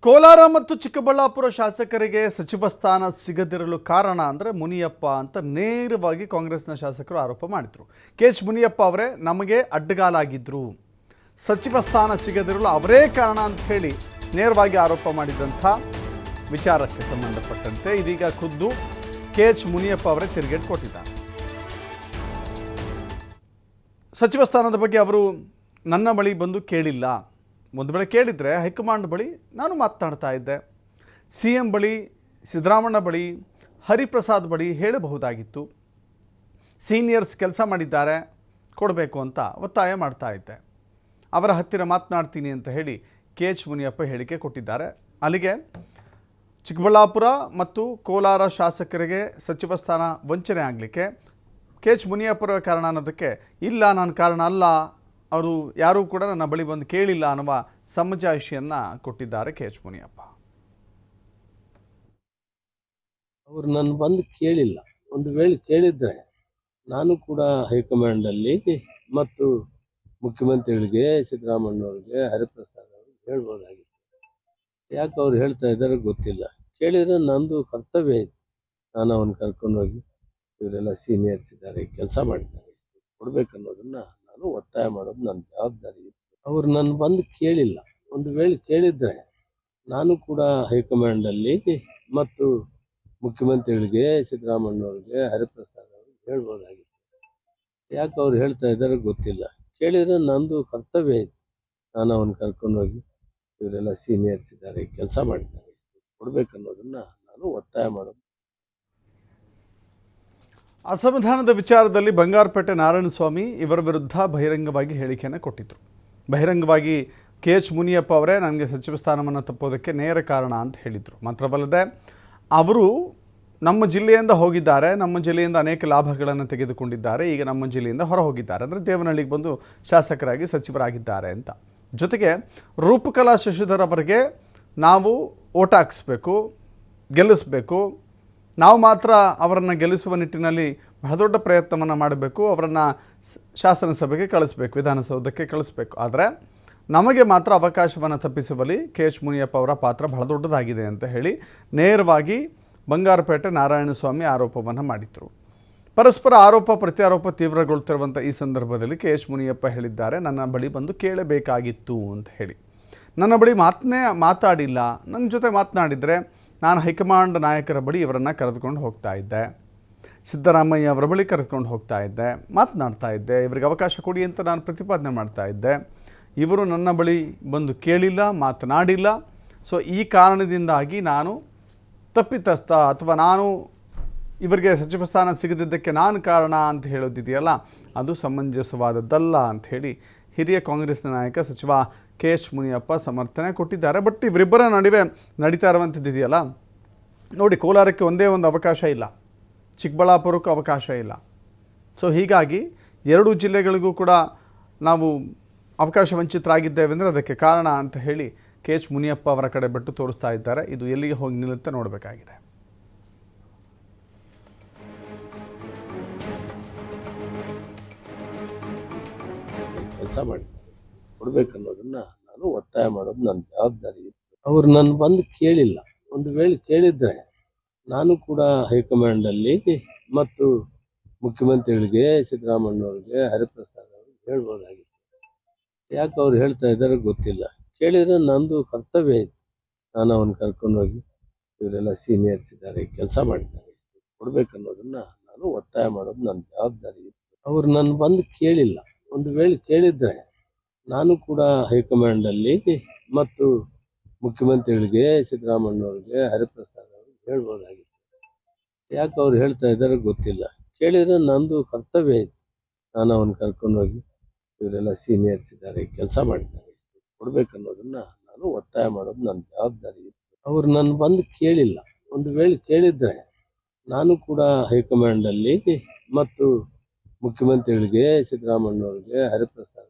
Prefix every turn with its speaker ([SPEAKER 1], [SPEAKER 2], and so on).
[SPEAKER 1] ಕೋಲಾರ ಮತ್ತು ಚಿಕ್ಕಬಳ್ಳಾಪುರ ಶಾಸಕರಿಗೆ ಸಚಿವ ಸ್ಥಾನ ಸಿಗದಿರಲು ಕಾರಣ ಅಂದರೆ ಮುನಿಯಪ್ಪ ಅಂತ ನೇರವಾಗಿ ಕಾಂಗ್ರೆಸ್ನ ಶಾಸಕರು ಆರೋಪ ಮಾಡಿದರು. ಕೆ.ಎಚ್. ಮುನಿಯಪ್ಪ ಅವರೇ ನಮಗೆ ಅಡ್ಡಗಾಲಾಗಿದ್ದರು, ಸಚಿವ ಸ್ಥಾನ ಸಿಗದಿರಲು ಅವರೇ ಕಾರಣ ಅಂತ ಹೇಳಿ ನೇರವಾಗಿ ಆರೋಪ ಮಾಡಿದಂಥ ವಿಚಾರಕ್ಕೆ ಸಂಬಂಧಪಟ್ಟಂತೆ ಇದೀಗ ಖುದ್ದು ಕೆ.ಎಚ್. ಮುನಿಯಪ್ಪ ಅವರೇ ತಿರುಗೇಟು ಕೊಟ್ಟಿದ್ದಾರೆ. ಸಚಿವ ಸ್ಥಾನದ ಬಗ್ಗೆ ಅವರು ನನ್ನ ಬಳಿ ಬಂದು ಕೇಳಿಲ್ಲ. ಒಂದು ವೇಳೆ ಕೇಳಿದರೆ ಹೈಕಮಾಂಡ್ ಬಳಿ ನಾನು ಮಾತನಾಡ್ತಾ ಇದ್ದೆ, CM ಬಳಿ, ಸಿದ್ದರಾಮಣ್ಣ ಬಳಿ, ಹರಿಪ್ರಸಾದ್ ಬಳಿ ಹೇಳಬಹುದಾಗಿತ್ತು. ಸೀನಿಯರ್ಸ್ ಕೆಲಸ ಮಾಡಿದ್ದಾರೆ, ಕೊಡಬೇಕು ಅಂತ ಒತ್ತಾಯ ಮಾಡ್ತಾ ಇದ್ದೆ. ಅವರ ಹತ್ತಿರ ಮಾತನಾಡ್ತೀನಿ ಅಂತ ಹೇಳಿ ಕೆ.ಎಚ್. ಮುನಿಯಪ್ಪ ಹೇಳಿಕೆ ಕೊಟ್ಟಿದ್ದಾರೆ. ಅಲ್ಲಿಗೆ ಚಿಕ್ಕಬಳ್ಳಾಪುರ ಮತ್ತು ಕೋಲಾರ ಶಾಸಕರಿಗೆ ಸಚಿವ ಸ್ಥಾನ ವಂಚನೆ ಆಗಲಿಕ್ಕೆ ಕೆ.ಎಚ್. ಮುನಿಯಪ್ಪರ ಕಾರಣ ಅನ್ನೋದಕ್ಕೆ ಇಲ್ಲ, ನಾನು ಕಾರಣ ಅಲ್ಲ, ಅವರು ಯಾರೂ ಕೂಡ ನನ್ನ ಬಳಿ ಬಂದು ಕೇಳಿಲ್ಲ ಅನ್ನುವ ಸಮಜಾಯಿಷಿಯನ್ನು ಕೊಟ್ಟಿದ್ದಾರೆ ಕೆ.ಎಚ್. ಮುನಿಯಪ್ಪ.
[SPEAKER 2] ಅವರು ನನ್ನ ಬಂದು ಕೇಳಿಲ್ಲ. ಒಂದು ವೇಳೆ ಕೇಳಿದ್ರೆ ನಾನು ಕೂಡ ಹೈಕಮಾಂಡಲ್ಲಿ ಮತ್ತು ಮುಖ್ಯಮಂತ್ರಿಗಳಿಗೆ, ಸಿದ್ದರಾಮಣ್ಣವ್ರಿಗೆ, ಹರಿಪ್ರಸಾದ್ ಅವ್ರಿಗೆ ಹೇಳ್ಬೋದಾಗಿತ್ತು. ಯಾಕೆ ಅವ್ರು ಹೇಳ್ತಾ ಇದ್ದಾರೆ ಗೊತ್ತಿಲ್ಲ. ಕೇಳಿದರೆ ನಂದು ಕರ್ತವ್ಯ ಇದೆ, ನಾನು ಅವನ್ನ ಕರ್ಕೊಂಡೋಗಿ ಇವರೆಲ್ಲ ಸೀನಿಯರ್ಸ್ ಇದ್ದಾರೆ, ಕೆಲಸ ಮಾಡಿದ್ದಾರೆ, ಕೊಡ್ಬೇಕನ್ನೋದನ್ನ ನಾನು ಒತ್ತಾಯ ಮಾಡೋದು ನನ್ನ ಜವಾಬ್ದಾರಿ ಇತ್ತು. ಅವರು ನನ್ನ ಬಂದು ಕೇಳಿಲ್ಲ. ಒಂದು ವೇಳೆ ಕೇಳಿದ್ರೆ ನಾನು ಕೂಡ ಹೈಕಮಾಂಡಲ್ಲಿ ಮತ್ತು ಮುಖ್ಯಮಂತ್ರಿಗಳಿಗೆ, ಸಿದ್ದರಾಮಣ್ಣವ್ರಿಗೆ, ಹರಿಪ್ರಸಾದ್ ಅವ್ರಿಗೆ ಹೇಳ್ಬೋದಾಗಿತ್ತು. ಯಾಕೆ ಅವ್ರು ಹೇಳ್ತಾ ಇದ್ದಾರೆ ಗೊತ್ತಿಲ್ಲ. ಕೇಳಿದರೆ ನಂದು ಕರ್ತವ್ಯ ಇದೆ, ನಾನು ಅವನ್ನ ಕರ್ಕೊಂಡೋಗಿ ಇವರೆಲ್ಲ ಸೀನಿಯರ್ಸ್ ಇದ್ದಾರೆ, ಕೆಲಸ ಮಾಡಿದ್ದಾರೆ, ಕೊಡ್ಬೇಕನ್ನೋದನ್ನ ನಾನು ಒತ್ತಾಯ ಮಾಡೋದು.
[SPEAKER 1] ಅಸಮಾಧಾನದ ವಿಚಾರದಲ್ಲಿ ಬಂಗಾರಪೇಟೆ ನಾರಾಯಣಸ್ವಾಮಿ ಇವರ ವಿರುದ್ಧ ಬಹಿರಂಗವಾಗಿ ಹೇಳಿಕೆಯನ್ನು ಕೊಟ್ಟಿದ್ದರು. ಬಹಿರಂಗವಾಗಿ ಕೆ.ಎಚ್. ಮುನಿಯಪ್ಪ ಅವರೇ ನನಗೆ ಸಚಿವ ಸ್ಥಾನವನ್ನು ತಪ್ಪೋದಕ್ಕೆ ನೇರ ಕಾರಣ ಅಂತ ಹೇಳಿದರು. ಮಾತ್ರವಲ್ಲದೆ ಅವರು ನಮ್ಮ ಜಿಲ್ಲೆಯಿಂದ ಹೋಗಿದ್ದಾರೆ, ನಮ್ಮ ಜಿಲ್ಲೆಯಿಂದ ಅನೇಕ ಲಾಭಗಳನ್ನು ತೆಗೆದುಕೊಂಡಿದ್ದಾರೆ, ಈಗ ನಮ್ಮ ಜಿಲ್ಲೆಯಿಂದ ಹೊರ ಹೋಗಿದ್ದಾರೆ, ಅಂದರೆ ದೇವನಹಳ್ಳಿಗೆ ಬಂದು ಶಾಸಕರಾಗಿ ಸಚಿವರಾಗಿದ್ದಾರೆ ಅಂತ. ಜೊತೆಗೆ ರೂಪಕಲಾ ಶಶಿಧರ್ ಅವರಿಗೆ ನಾವು ಓಟ್ ಹಾಕಿಸ್ಬೇಕು, ಗೆಲ್ಲಿಸಬೇಕು, ನಾವು ಮಾತ್ರ ಅವರನ್ನು ಗೆಲ್ಲಿಸುವ ನಿಟ್ಟಿನಲ್ಲಿ ಬಹಳ ದೊಡ್ಡ ಪ್ರಯತ್ನವನ್ನು ಮಾಡಬೇಕು, ಅವರನ್ನು ಶಾಸನಸಭೆಗೆ ಕಳಿಸ್ಬೇಕು, ವಿಧಾನಸೌಧಕ್ಕೆ ಕಳಿಸ್ಬೇಕು. ಆದರೆ ನಮಗೆ ಮಾತ್ರ ಅವಕಾಶವನ್ನು ತಪ್ಪಿಸುವಲ್ಲಿ ಕೆ.ಎಚ್. ಮುನಿಯಪ್ಪ ಅವರ ಪಾತ್ರ ಬಹಳ ದೊಡ್ಡದಾಗಿದೆ ಅಂತ ಹೇಳಿ ನೇರವಾಗಿ ಬಂಗಾರಪೇಟೆ ನಾರಾಯಣಸ್ವಾಮಿ ಆರೋಪವನ್ನು ಮಾಡಿದರು. ಪರಸ್ಪರ ಆರೋಪ ಪ್ರತ್ಯಾರೋಪ ತೀವ್ರಗೊಳ್ತಿರುವಂಥ ಈ ಸಂದರ್ಭದಲ್ಲಿ ಕೆ.ಎಚ್. ಮುನಿಯಪ್ಪ ಹೇಳಿದ್ದಾರೆ, ನನ್ನ ಬಳಿ ಬಂದು ಕೇಳಬೇಕಾಗಿತ್ತು ಅಂತ ಹೇಳಿ. ನನ್ನ ಬಳಿ ಮಾತಾಡಿಲ್ಲ, ನನ್ನ ಜೊತೆ ಮಾತನಾಡಿದರೆ ನಾನು ಹೈಕಮಾಂಡ್ ನಾಯಕರ ಬಳಿ ಇವರನ್ನು ಕರೆದುಕೊಂಡು ಹೋಗ್ತಾ ಇದ್ದೆ, ಸಿದ್ದರಾಮಯ್ಯ ಅವರ ಬಳಿ ಕರೆದುಕೊಂಡು ಹೋಗ್ತಾ ಇದ್ದೆ, ಮಾತನಾಡ್ತಾ ಇದ್ದೆ, ಇವರಿಗೆ ಅವಕಾಶ ಕೊಡಿ ಅಂತ ನಾನು ಪ್ರತಿಪಾದನೆ ಮಾಡ್ತಾ ಇದ್ದೆ. ಇವರು ನನ್ನ ಬಳಿ ಬಂದು ಕೇಳಿಲ್ಲ, ಮಾತನಾಡಿಲ್ಲ. ಸೊ ಈ ಕಾರಣದಿಂದಾಗಿ ನಾನು ತಪ್ಪಿತಸ್ಥ ಅಥವಾ ನಾನು ಇವರಿಗೆ ಸಚಿವ ಸ್ಥಾನ ಸಿಗದಿದ್ದಕ್ಕೆ ನಾನು ಕಾರಣ ಅಂತ ಹೇಳೋದಿದೆಯಲ್ಲ, ಅದು ಸಮಂಜಸವಾದದ್ದಲ್ಲ ಅಂತ ಹೇಳಿ ಹಿರಿಯ ಕಾಂಗ್ರೆಸ್ನ ನಾಯಕ ಸಚಿವ ಕೆ.ಎಚ್. ಮುನಿಯಪ್ಪ ಸಮರ್ಥನೆ ಕೊಟ್ಟಿದ್ದಾರೆ. ಬಟ್ ಇವರಿಬ್ಬರ ನಡುವೆ ನಡೀತಾ ಇರುವಂಥದ್ದಿದೆಯಲ್ಲ ನೋಡಿ, ಕೋಲಾರಕ್ಕೆ ಒಂದೇ ಒಂದು ಅವಕಾಶ ಇಲ್ಲ, ಚಿಕ್ಕಬಳ್ಳಾಪುರಕ್ಕೂ ಅವಕಾಶ ಇಲ್ಲ. ಸೊ ಹೀಗಾಗಿ ಎರಡೂ ಜಿಲ್ಲೆಗಳಿಗೂ ಕೂಡ ನಾವು ಅವಕಾಶ ವಂಚಿತರಾಗಿದ್ದೇವೆ ಅಂದರೆ ಅದಕ್ಕೆ ಕಾರಣ ಅಂತ ಹೇಳಿ ಕೆ.ಎಚ್. ಮುನಿಯಪ್ಪ ಅವರ ಕಡೆ ಬಿಟ್ಟು ತೋರಿಸ್ತಾ ಇದ್ದಾರೆ. ಇದು ಎಲ್ಲಿಗೆ ಹೋಗಿ ನಿಲ್ಲುತ್ತೆ ನೋಡಬೇಕಾಗಿದೆ.
[SPEAKER 2] ಕೆಲಸ ಮಾಡಿದ್ದಾರೆ, ಕೊಡ್ಬೇಕನ್ನೋದನ್ನ ನಾನು ಒತ್ತಾಯ ಮಾಡೋದು ನನ್ನ ಜವಾಬ್ದಾರಿ ಇತ್ತು. ಅವರು ನನ್ನ ಬಂದು ಕೇಳಿಲ್ಲ. ಒಂದು ವೇಳೆ ಕೇಳಿದ್ರೆ ನಾನು ಕೂಡ ಹೈಕಮಾಂಡಲ್ಲಿ ಮತ್ತು ಮುಖ್ಯಮಂತ್ರಿಗಳಿಗೆ, ಸಿದ್ದರಾಮಣ್ಣವ್ರಿಗೆ, ಹರಿಪ್ರಸಾದ್ ಅವ್ರಿಗೆ ಹೇಳ್ಬೋದಾಗಿತ್ತು. ಯಾಕೆ ಅವ್ರು ಹೇಳ್ತಾ ಇದ್ದಾರೆ ಗೊತ್ತಿಲ್ಲ. ಕೇಳಿದರೆ ನಂದು ಕರ್ತವ್ಯ ಇದೆ, ನಾನು ಅವನ್ನ ಕರ್ಕೊಂಡೋಗಿ ಇವರೆಲ್ಲ ಸೀನಿಯರ್ಸ್ ಇದ್ದಾರೆ, ಕೆಲಸ ಮಾಡಿದ್ದಾರೆ, ಕೊಡ್ಬೇಕನ್ನೋದನ್ನ ನಾನು ಒತ್ತಾಯ ಮಾಡೋದು ನನ್ನ ಜವಾಬ್ದಾರಿ ಇತ್ತು. ಅವರು ನನ್ನ ಬಂದು ಕೇಳಿಲ್ಲ. ಒಂದು ವೇಳೆ ಕೇಳಿದ್ರೆ ನಾನು ಕೂಡ ಹೈಕಮಾಂಡಲ್ಲಿ ಮತ್ತು ಮುಖ್ಯಮಂತ್ರಿಗಳಿಗೆ, ಸಿದ್ದರಾಮಣ್ಣವ್ರಿಗೆ, ಹರಿಪ್ರಸಾದ್ ಅವ್ರಿಗೆ ಹೇಳ್ಬೋದಾಗಿತ್ತು. ಯಾಕೆ ಅವ್ರು ಹೇಳ್ತಾ ಇದ್ದಾರೆ ಗೊತ್ತಿಲ್ಲ. ಕೇಳಿದರೆ ನಂದು ಕರ್ತವ್ಯ ಇದೆ, ನಾನು ಅವನ್ನ ಕರ್ಕೊಂಡೋಗಿ ಇವರೆಲ್ಲ ಸೀನಿಯರ್ಸ್ ಇದ್ದಾರೆ, ಕೆಲಸ ಮಾಡಿದ್ದಾರೆ, ಕೊಡ್ಬೇಕನ್ನೋದನ್ನ ನಾನು ಒತ್ತಾಯ ಮಾಡೋದು ನನ್ನ ಜವಾಬ್ದಾರಿ ಇತ್ತು. ಅವರು ನನ್ನ ಬಂದು ಕೇಳಿಲ್ಲ. ಒಂದು ವೇಳೆ ಕೇಳಿದ್ರೆ ನಾನು ಕೂಡ ಹೈಕಮಾಂಡಲ್ಲಿ ಮತ್ತು ಮುಖ್ಯಮಂತ್ರಿಗಳಿಗೆ, ಸಿದ್ದರಾಮಣ್ಣವ್ರಿಗೆ, ಹರಿಪ್ರಸಾದ್